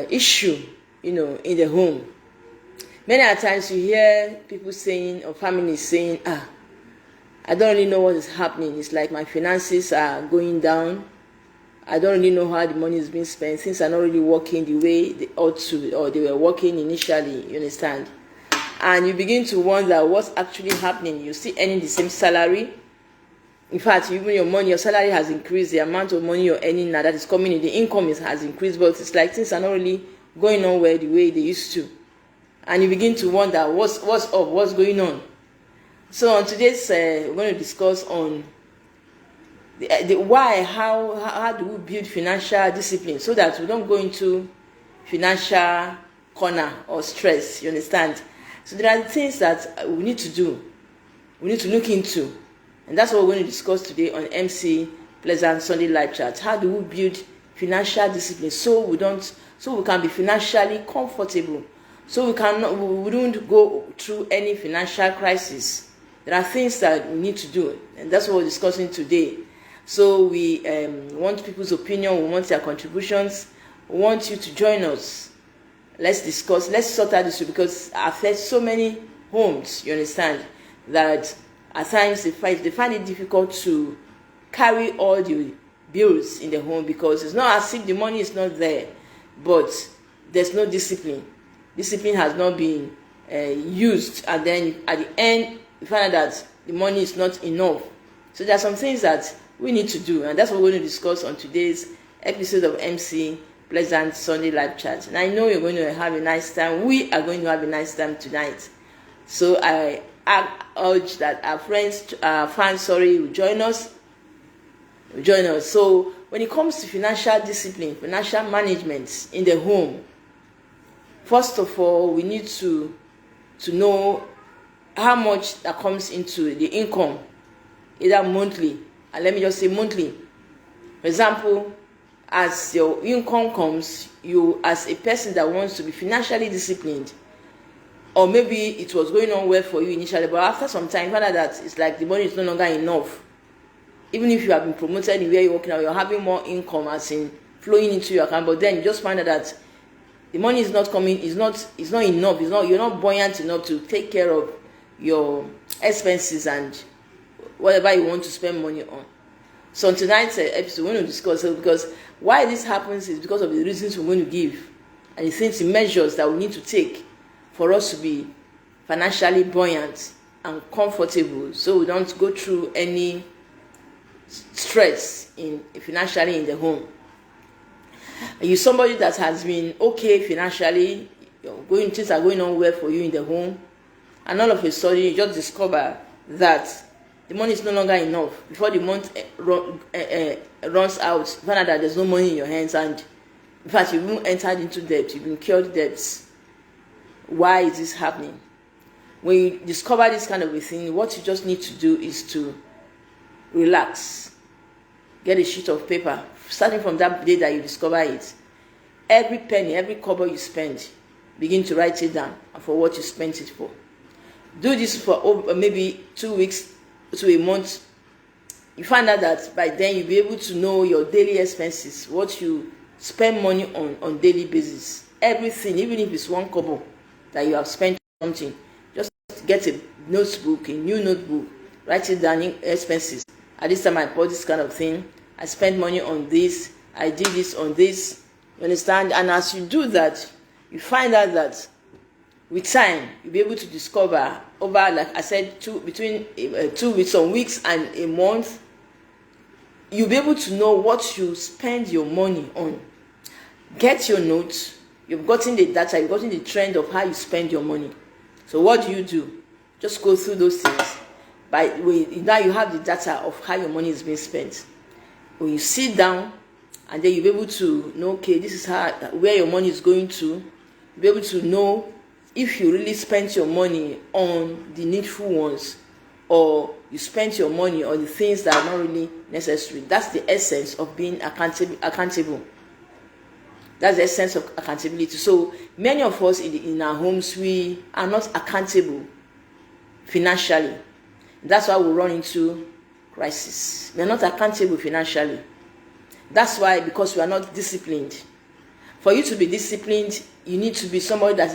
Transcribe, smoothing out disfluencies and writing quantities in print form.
issue, in the home. Many a times you hear people saying, or families saying, I don't really know what is happening. It's like my finances are going down. I don't really know how the money is being spent. Things are not really working the way they ought to, or they were working initially, you understand? And you begin to wonder what's actually happening. You're still earning the same salary. In fact, even your salary has increased. The amount of money you're earning now that is coming in, the income has increased, but it's like things are not really going on well the way they used to. And you begin to wonder what's up, what's going on. So on today's, we're going to discuss on the why, how do we build financial discipline so that we don't go into financial corner or stress, you understand? So there are things that we need to do, we need to look into, and that's what we're going to discuss today on MC Pleasant Sunday Live Chat. How do we build financial discipline so we can be financially comfortable, so we don't go through any financial crisis. There are things that we need to do, and that's what we're discussing today. So we want people's opinion, we want their contributions, we want you to join us. Let's discuss, let's sort out this, because I've had so many homes, you understand, that at times they find it difficult to carry all the bills in the home, because it's not as if the money is not there, but there's no discipline. Discipline has not been used, and then at the end you find out that the money is not enough. So there are some things that we need to do, and that's what we're going to discuss on today's episode of MC Pleasant Sunday Live Chat. And I know you're going to have a nice time. We are going to have a nice time tonight. So I urge that our friends, fans, will join us. So when it comes to financial discipline, financial management in the home, first of all, we need to know how much that comes into the income, either monthly, and let me just say monthly. For example, as your income comes, you as a person that wants to be financially disciplined, or maybe it was going on well for you initially, but after some time you find out that it's like the money is no longer enough. Even if you have been promoted in where you're working now, you're having more income as in flowing into your account, but then you just find out that the money is not coming, it's not enough, you're not buoyant enough to take care of your expenses and whatever you want to spend money on. So in tonight's episode, we're going to discuss it, because why this happens is because of the reasons we're going to give and the things, the measures that we need to take for us to be financially buoyant and comfortable, so we don't go through any stress financially in the home. Are you somebody that has been okay financially, things are going on well for you in the home, and all of a sudden you just discover that the money is no longer enough? Before the month runs out, you find out that there's no money in your hands, and in fact you've even entered into debt, you've incurred debts. Why is this happening? When you discover this kind of a thing, what you just need to do is to relax. Get a sheet of paper, starting from that day that you discover it. Every penny, every kobo you spend, begin to write it down, and for what you spent it for. Do this for maybe 2 weeks to a month. You find out that by then you'll be able to know your daily expenses, what you spend money on daily basis. Everything, even if it's 1 kobo that you have spent on something, just get a notebook, a new notebook, write it down in expenses. At this time I bought this kind of thing, I spent money on this, I did this on this, you understand? And as you do that, you find out that with time you'll be able to discover over, like I said, between 2 weeks, some weeks and a month, you'll be able to know what you spend your money on. Get your notes. You've gotten the data, you've gotten the trend of how you spend your money. So what do? Just go through those things. Now you have the data of how your money is being spent. When you sit down, and then you'll be able to know, okay, this is where your money is going to. You'll be able to know if you really spent your money on the needful ones, or you spent your money on the things that are not really necessary. That's the essence of being accountable. That's the essence of accountability. So many of us in our homes, we are not accountable financially. That's why we run into crisis. We are not accountable financially. That's why, because we are not disciplined. For you to be disciplined, you need to be somebody that is